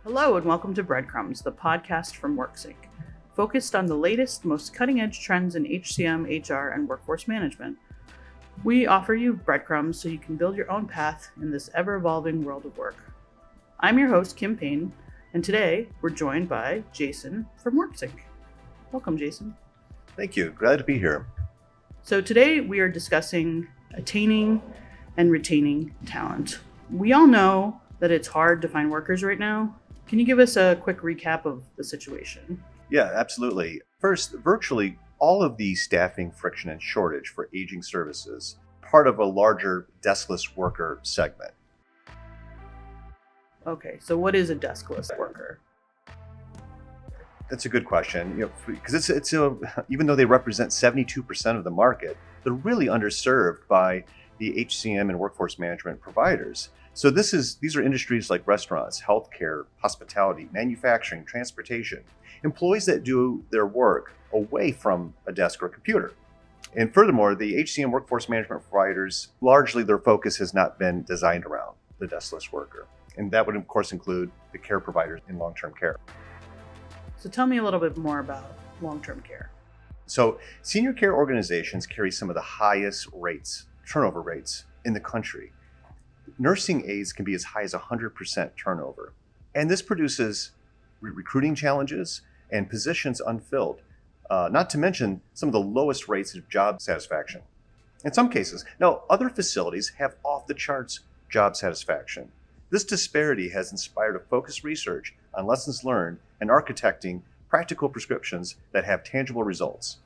Hello and welcome to Breadcrumbs, the podcast from WorkSync, focused on the latest, most cutting-edge trends in HCM, HR, and workforce management. We offer you breadcrumbs so you can build your own path in this ever-evolving world of work. I'm your host, Kim Payne, and today we're joined by Jason from WorkSync. Welcome, Jason. Thank you. Glad to be here. So today we are discussing attaining and retaining talent. We all know that it's hard to find workers right now. Can you give us a quick recap of the situation? Yeah, absolutely. First, virtually all of the staffing friction and shortage for aging services, part of a larger deskless worker segment. Okay, so what is a deskless worker? That's a good question. Because even though they represent 72% of the market, they're really underserved by the HCM and workforce management providers. So these are industries like restaurants, healthcare, hospitality, manufacturing, transportation, employees that do their work away from a desk or a computer. And furthermore, the HCM workforce management providers, largely their focus has not been designed around the deskless worker. And that would, of course, include the care providers in long-term care. So tell me a little bit more about long-term care. So senior care organizations carry some of the highest turnover rates in the country. Nursing aides can be as high as 100% turnover. And this produces recruiting challenges and positions unfilled, not to mention some of the lowest rates of job satisfaction. In some cases, now other facilities have off-the-charts job satisfaction. This disparity has inspired a focused research on lessons learned and architecting practical prescriptions that have tangible results.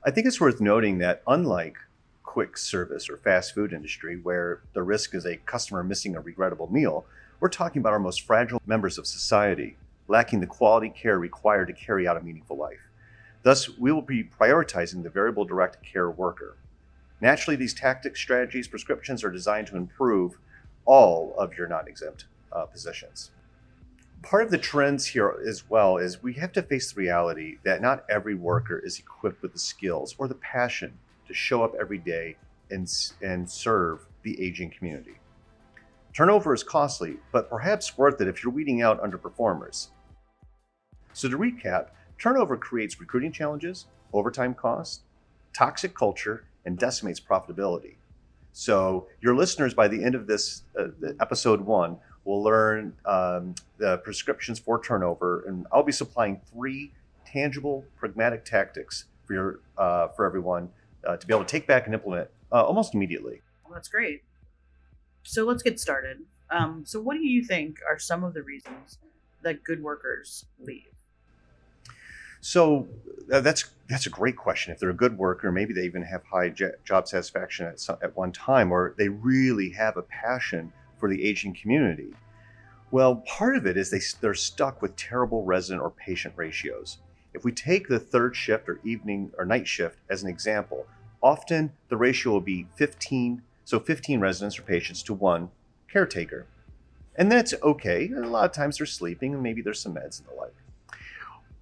I think it's worth noting that unlike quick service or fast food industry, where the risk is a customer missing a regrettable meal, we're talking about our most fragile members of society, lacking the quality care required to carry out a meaningful life. Thus, we will be prioritizing the variable direct care worker. Naturally, these tactics, strategies, prescriptions are designed to improve all of your non-exempt positions. Part of the trends here as well is we have to face the reality that not every worker is equipped with the skills or the passion to show up every day and serve the aging community. Turnover is costly, but perhaps worth it if you're weeding out underperformers. So to recap, turnover creates recruiting challenges, overtime costs, toxic culture, and decimates profitability. So your listeners, by the end of this episode 1, will learn the prescriptions for turnover, and I'll be supplying 3 tangible, pragmatic tactics for everyone to be able to take back and implement almost immediately. Well, that's great. So let's get started. So what do you think are some of the reasons that good workers leave? So that's a great question. If they're a good worker, maybe they even have high job satisfaction at one time, or they really have a passion for the aging community. Well, part of it is they're stuck with terrible resident or patient ratios. If we take the third shift or evening or night shift as an example, often the ratio will be 15 residents or patients to 1 caretaker. And that's okay. A lot of times they're sleeping and maybe there's some meds and the like.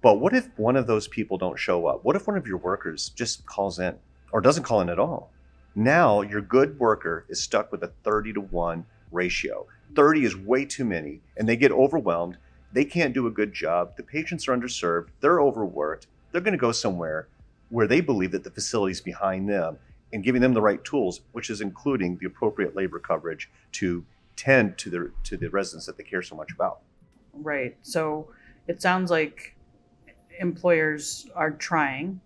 But what if one of those people don't show up? What if one of your workers just calls in or doesn't call in at all? Now your good worker is stuck with a 30-to-1 ratio. 30 is way too many, and they get overwhelmed. They can't do a good job. The patients are underserved. They're overworked. They're going to go somewhere where they believe that the facility is behind them and giving them the right tools, which is including the appropriate labor coverage to tend to the residents that they care so much about. Right. So it sounds like employers are trying.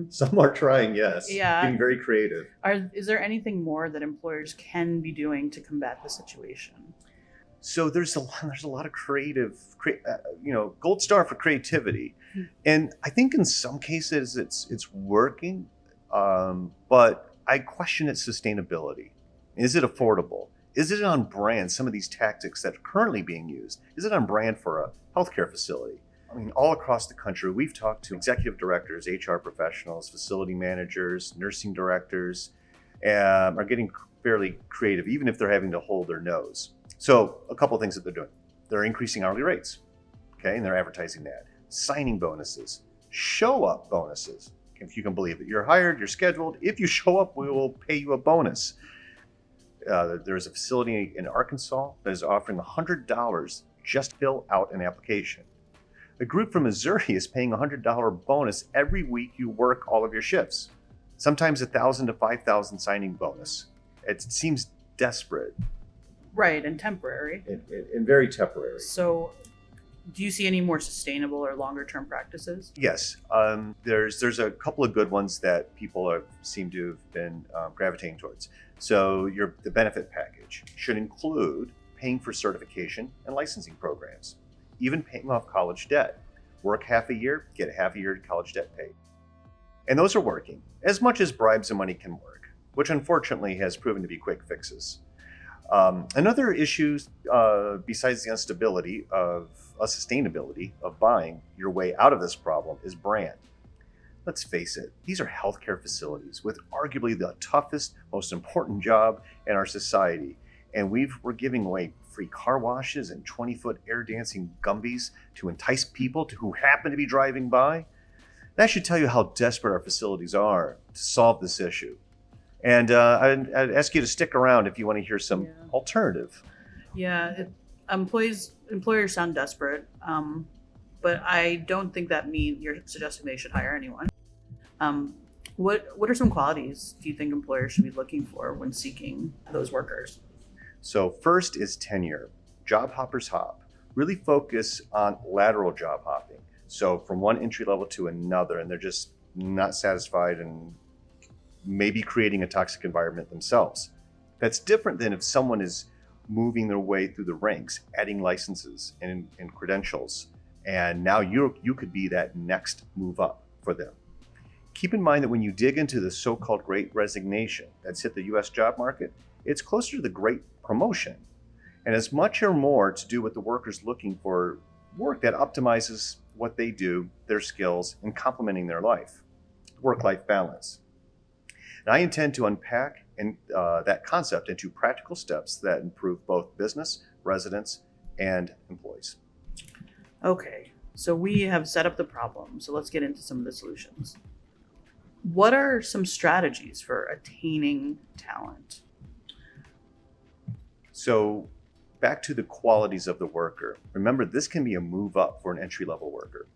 Some are trying, yes. Yeah. Being very creative. Is there anything more that employers can be doing to combat the situation? So there's a lot of gold star for creativity. Mm-hmm. And I think in some cases it's working, but I question its sustainability. Is it affordable? Is it on brand? Some of these tactics that are currently being used, is it on brand for a healthcare facility? I mean, all across the country, we've talked to executive directors, HR professionals, facility managers, nursing directors, are getting fairly creative, even if they're having to hold their nose. So a couple of things that they're doing. They're increasing hourly rates, okay, and they're advertising that. Signing bonuses, show up bonuses. If you can believe it, you're hired, you're scheduled. If you show up, we will pay you a bonus. There's a facility in Arkansas that is offering $100 just fill out an application. A group from Missouri is paying a $100 bonus every week you work all of your shifts. Sometimes $1,000 to $5,000 signing bonus. It seems desperate. Right, and temporary. And very temporary. So, do you see any more sustainable or longer term practices? Yes, there's a couple of good ones that people seem to have been gravitating towards. So the benefit package should include paying for certification and licensing programs, even paying off college debt. Work half a year, get half a year college debt paid. And those are working, as much as bribes and money can work, which unfortunately has proven to be quick fixes. Another issue, besides the instability of sustainability of buying your way out of this problem, is brand. Let's face it, these are healthcare facilities with arguably the toughest, most important job in our society. And we're giving away free car washes and 20-foot air dancing Gumbies to entice people who happen to be driving by. That should tell you how desperate our facilities are to solve this issue. And I'd ask you to stick around if you want to hear some alternative. Yeah, employers sound desperate, but I don't think that means you're suggesting they should hire anyone. What are some qualities do you think employers should be looking for when seeking those workers? So first is tenure. Job hoppers hop. Really focus on lateral job hopping. So from one entry level to another, and they're just not satisfied and maybe creating a toxic environment themselves. That's different than if someone is moving their way through the ranks, adding licenses and credentials, and now you could be that next move up for them. Keep in mind that when you dig into the so-called Great Resignation that's hit the U.S. job market, it's closer to the Great Promotion, and as much or more to do with the workers looking for work that optimizes what they do, their skills, and complementing their life. Work-life balance. And I intend to unpack that concept into practical steps that improve both business, residents, and employees. Okay, so we have set up the problem, so let's get into some of the solutions. What are some strategies for attaining talent? So back to the qualities of the worker. Remember, this can be a move up for an entry-level worker.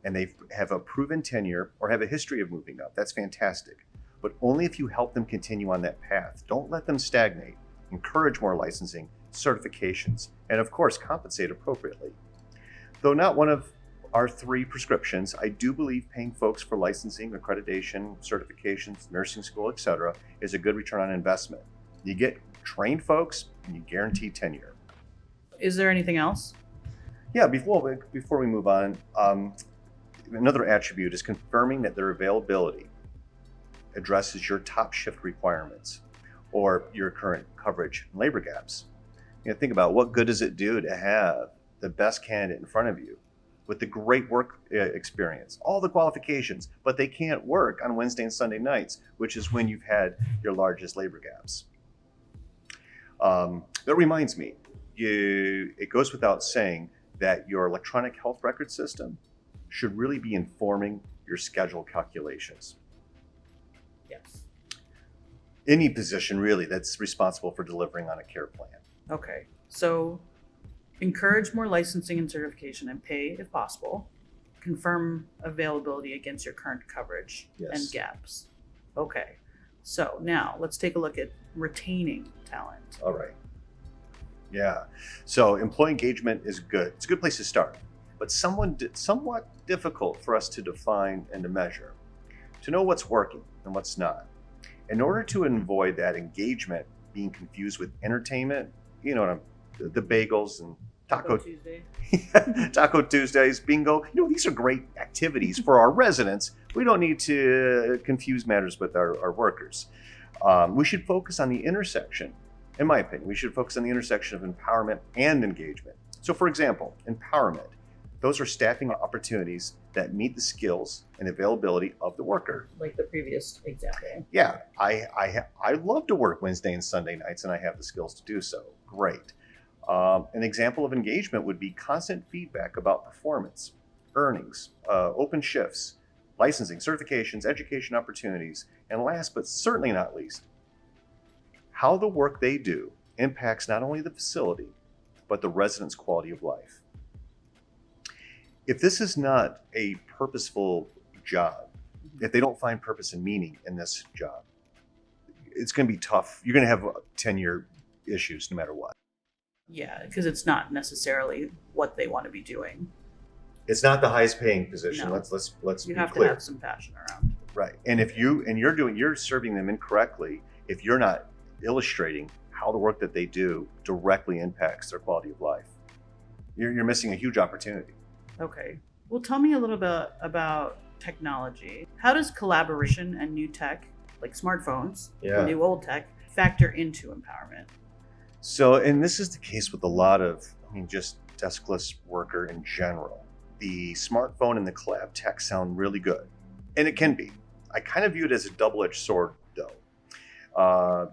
And they have a proven tenure or have a history of moving up. That's fantastic. But only if you help them continue on that path. Don't let them stagnate. Encourage more licensing, certifications, and of course, compensate appropriately. Though not one of our 3 prescriptions, I do believe paying folks for licensing, accreditation, certifications, nursing school, etc., is a good return on investment. You get trained folks and you guarantee tenure. Is there anything else? Yeah, before we move on, another attribute is confirming that their availability addresses your top shift requirements or your current coverage and labor gaps. Think about what good does it do to have the best candidate in front of you with the great work experience, all the qualifications, but they can't work on Wednesday and Sunday nights, which is when you've had your largest labor gaps. That reminds me, it goes without saying that your electronic health record system should really be informing your schedule calculations. Yes. Any position really that's responsible for delivering on a care plan. Okay, so encourage more licensing and certification and pay if possible. Confirm availability against your current coverage and gaps. Okay, so now let's take a look at retaining talent. All right. Yeah. So employee engagement is good. It's a good place to start, but somewhat difficult for us to define and to measure, to know what's working and what's not. In order to avoid that engagement being confused with entertainment, the bagels and Taco Tuesdays, bingo. These are great activities for our residents. We don't need to confuse matters with our workers. We should focus on the intersection. In my opinion, we should focus on the intersection of empowerment and engagement. So for example, empowerment. Those are staffing opportunities that meet the skills and availability of the worker. Like the previous example. Yeah, I love to work Wednesday and Sunday nights, and I have the skills to do so. Great. An example of engagement would be constant feedback about performance, earnings, open shifts, licensing, certifications, education opportunities, and last but certainly not least, how the work they do impacts not only the facility, but the residents' quality of life. If this is not a purposeful job, if they don't find purpose and meaning in this job, it's going to be tough. You're going to have tenure issues no matter what. Yeah, because it's not necessarily what they want to be doing. It's not the highest paying position. No. Let's You be have clear. to have some passion around. Right. And if you're serving them incorrectly, if you're not illustrating how the work that they do directly impacts their quality of life, you're missing a huge opportunity. Okay. Well, tell me a little bit about technology. How does collaboration and new tech, like smartphones, new old tech, factor into empowerment? So, and this is the case with a lot of, just deskless worker in general. The smartphone and the collab tech sound really good, and it can be. I kind of view it as a double-edged sword, though.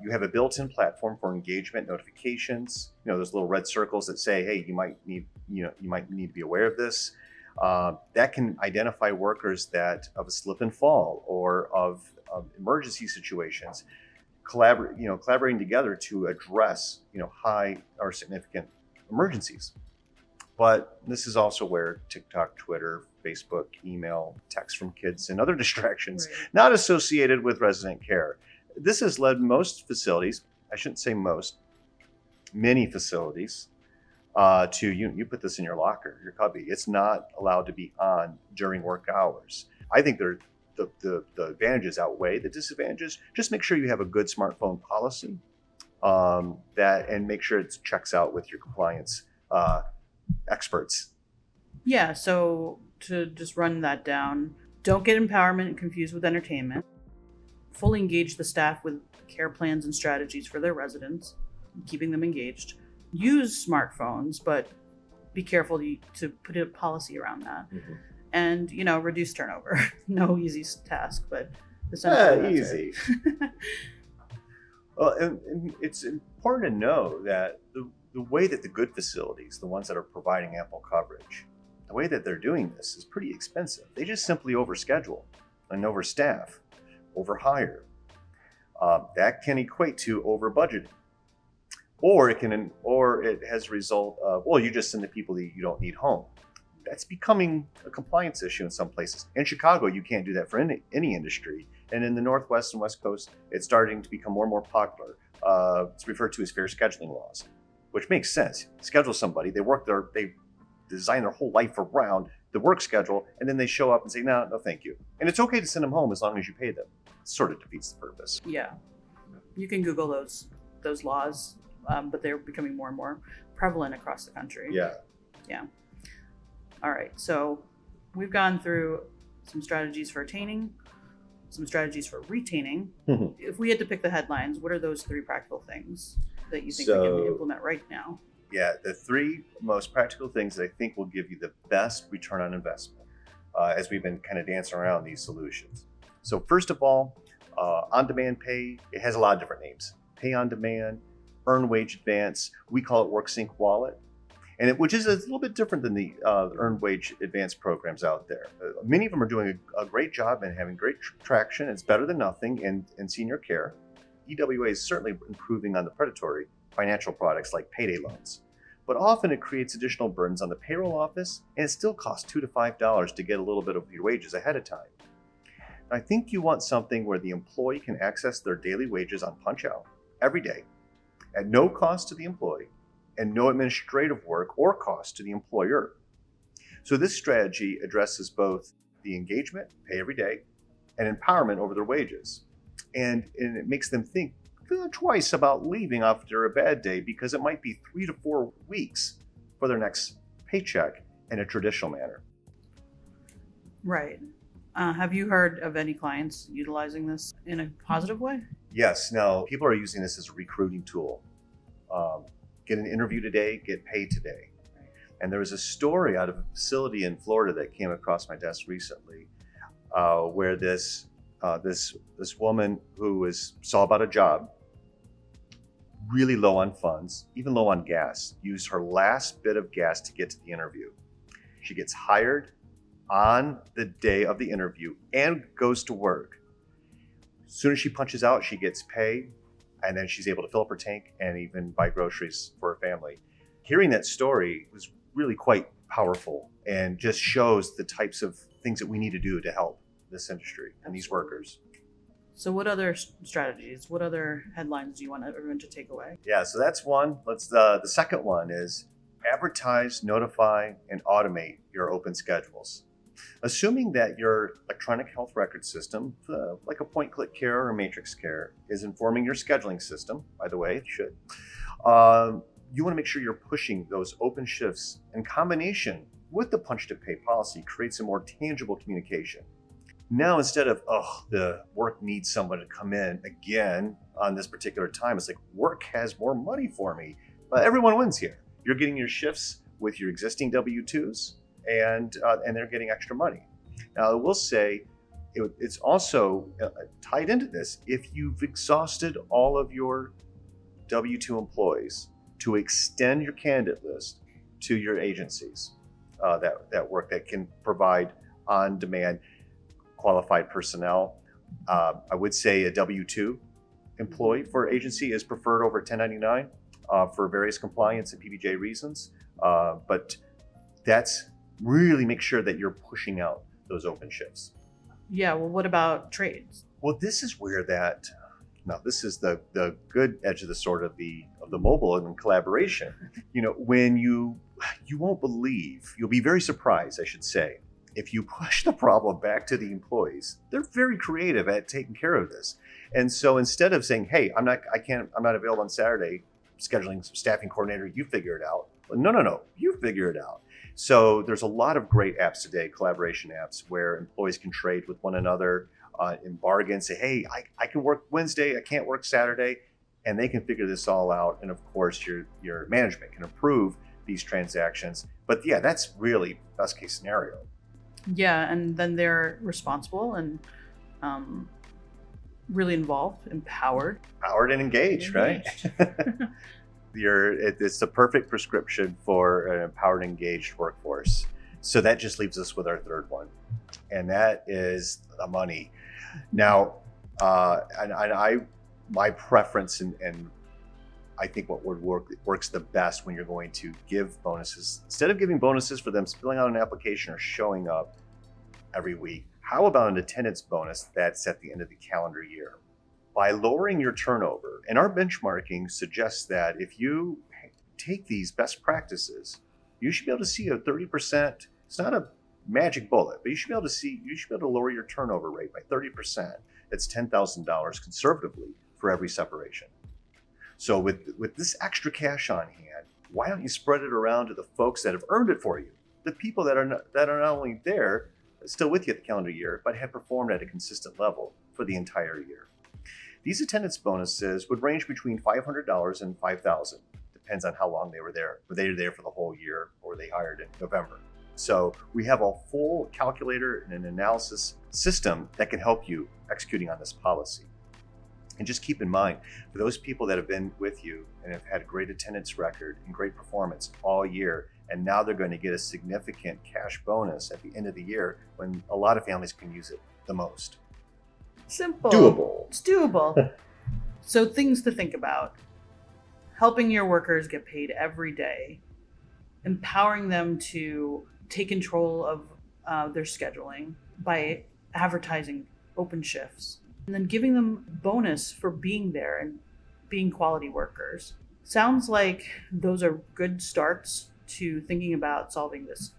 You have a built-in platform for engagement notifications. Those little red circles that say, "Hey, you might need to be aware of this." That can identify workers that of a slip and fall or of emergency situations. Collaborating together to address, high or significant emergencies. But this is also where TikTok, Twitter, Facebook, email, text from kids, and other distractions not associated with resident care. This has led most facilities, I shouldn't say most, many facilities, to you put this in your locker, your cubby. It's not allowed to be on during work hours. I think the advantages outweigh the disadvantages. Just make sure you have a good smartphone policy and make sure it checks out with your compliance experts. Yeah, so to just run that down, don't get empowerment confused with entertainment. Fully engage the staff with care plans and strategies for their residents, keeping them engaged. Use smartphones, but be careful to put a policy around that. Mm-hmm. And, reduce turnover. No easy task, but essentially easy. Well, and it's important to know that the way that the good facilities, the ones that are providing ample coverage, the way that they're doing this is pretty expensive. They just simply overschedule and overstaff, overhire. That can equate to over budgeting, or it has a result of, you just send the people that you don't need home. That's becoming a compliance issue in some places. In Chicago, you can't do that for any industry. And in the Northwest and West Coast, it's starting to become more and more popular. It's referred to as fair scheduling laws, which makes sense. Schedule somebody, they design their whole life around the work schedule, and then they show up and say, no, thank you. And it's okay to send them home as long as you pay them. It sort of defeats the purpose. Yeah. You can Google those laws, but they're becoming more and more prevalent across the country. Yeah. All right, so we've gone through some strategies for attaining, some strategies for retaining. Mm-hmm. If we had to pick the headlines, what are those 3 practical things that you think we can implement right now? Yeah, the 3 most practical things that I think will give you the best return on investment as we've been kind of dancing around these solutions. So first of all, on-demand pay, it has a lot of different names. Pay on demand, earned wage advance, we call it WorkSync Wallet. Which is a little bit different than the earned wage advance programs out there. Many of them are doing a great job and having great traction. It's better than nothing in senior care. EWA is certainly improving on the predatory financial products like payday loans. But often it creates additional burdens on the payroll office, and it still costs $2 to $5 to get a little bit of your wages ahead of time. I think you want something where the employee can access their daily wages on punch out every day at no cost to the employee, and no administrative work or cost to the employer. So this strategy addresses both the engagement, pay every day, and empowerment over their wages. And it makes them think twice about leaving after a bad day, because it might be 3 to 4 weeks for their next paycheck in a traditional manner. Right. Have you heard of any clients utilizing this in a positive way? Yes. Now, people are using this as a recruiting tool. Get an interview today, get paid today. And there was a story out of a facility in Florida that came across my desk recently, where this woman who saw about a job, really low on funds, even low on gas, used her last bit of gas to get to the interview. She gets hired on the day of the interview and goes to work. As soon as she punches out, she gets paid. And then she's able to fill up her tank and even buy groceries for her family. hearing that story was really quite powerful and just shows the types of things that we need to do to help this industry and these workers. So what other strategies, what other headlines do you want everyone to take away? Yeah, so that's one. The second one is advertise, notify, and automate your open schedules. Assuming that your electronic health record system, like a point-click care or matrix care, is informing your scheduling system, by the way, it should, you want to make sure you're pushing those open shifts in combination with the punch-to-pay policy creates a more tangible communication. Now, instead of, the work needs someone to come in again on this particular time, it's like, work has more money for me. But everyone wins here. You're getting your shifts with your existing W-2s, and they're getting extra money. Now, I will say, it's also tied into this. If you've exhausted all of your W-2 employees, to extend your candidate list to your agencies that work, that can provide on-demand qualified personnel. I would say a W-2 employee for agency is preferred over 1099 for various compliance and PBJ reasons. But that's really make sure that you're pushing out those open shifts. Yeah, well, what about trades? Well, this is where this is the good edge of the sword of the mobile and collaboration. When you won't believe, you'll be very surprised, I should say, if you push the problem back to the employees. They're very creative at taking care of this. And so instead of saying, hey, I'm not available on Saturday, scheduling staffing coordinator, you figure it out. No, you figure it out. So there's a lot of great apps today, collaboration apps, where employees can trade with one another in bargains, say, hey, I can work Wednesday, I can't work Saturday, and they can figure this all out. And of course, your management can approve these transactions. But yeah, that's really best case scenario. Yeah, and then they're responsible and really involved, empowered and engaged. Right? It's the perfect prescription for an empowered and engaged workforce. So that just leaves us with our third one, and that is the money. Now, my preference and I think what works the best when you're going to give bonuses, instead of giving bonuses for them filling out an application or showing up every week, how about an attendance bonus that's at the end of the calendar year? By lowering your turnover, and our benchmarking suggests that if you take these best practices, you should be able to see a 30%. It's not a magic bullet, but you should be able to lower your turnover rate by 30%. It's $10,000 conservatively for every separation. So with this extra cash on hand, why don't you spread it around to the folks that have earned it for you? The people that are not only there, still with you at the calendar year, but have performed at a consistent level for the entire year. These attendance bonuses would range between $500 and $5,000. Depends on how long they were there. Were they there for the whole year, or were they hired in November? So we have a full calculator and an analysis system that can help you executing on this policy. And just keep in mind, for those people that have been with you and have had a great attendance record and great performance all year, and now they're going to get a significant cash bonus at the end of the year when a lot of families can use it the most. Simple. Doable. It's doable. So things to think about. Helping your workers get paid every day. Empowering them to take control of their scheduling by advertising open shifts. And then giving them bonus for being there and being quality workers. Sounds like those are good starts to thinking about solving this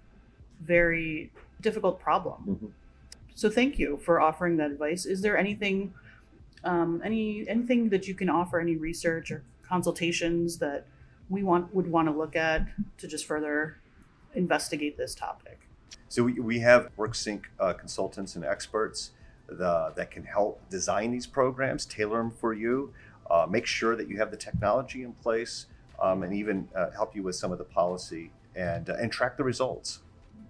very difficult problem. Mm-hmm. So thank you for offering that advice. Is there anything that you can offer, any research or consultations that we would want to look at to just further investigate this topic? So we have WorkSync consultants and experts that can help design these programs, tailor them for you, make sure that you have the technology in place, and even help you with some of the policy and track the results.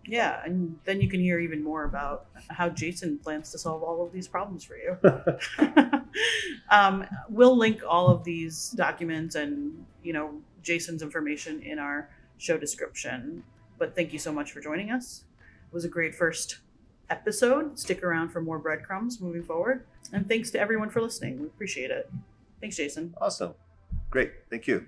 Yeah, and then you can hear even more about how Jason plans to solve all of these problems for you. We'll link all of these documents and Jason's information in our show description. But thank you so much for joining us. It was a great first episode. Stick around for more breadcrumbs moving forward. And thanks to everyone for listening. We appreciate it. Thanks, Jason. Awesome. Great. Thank you.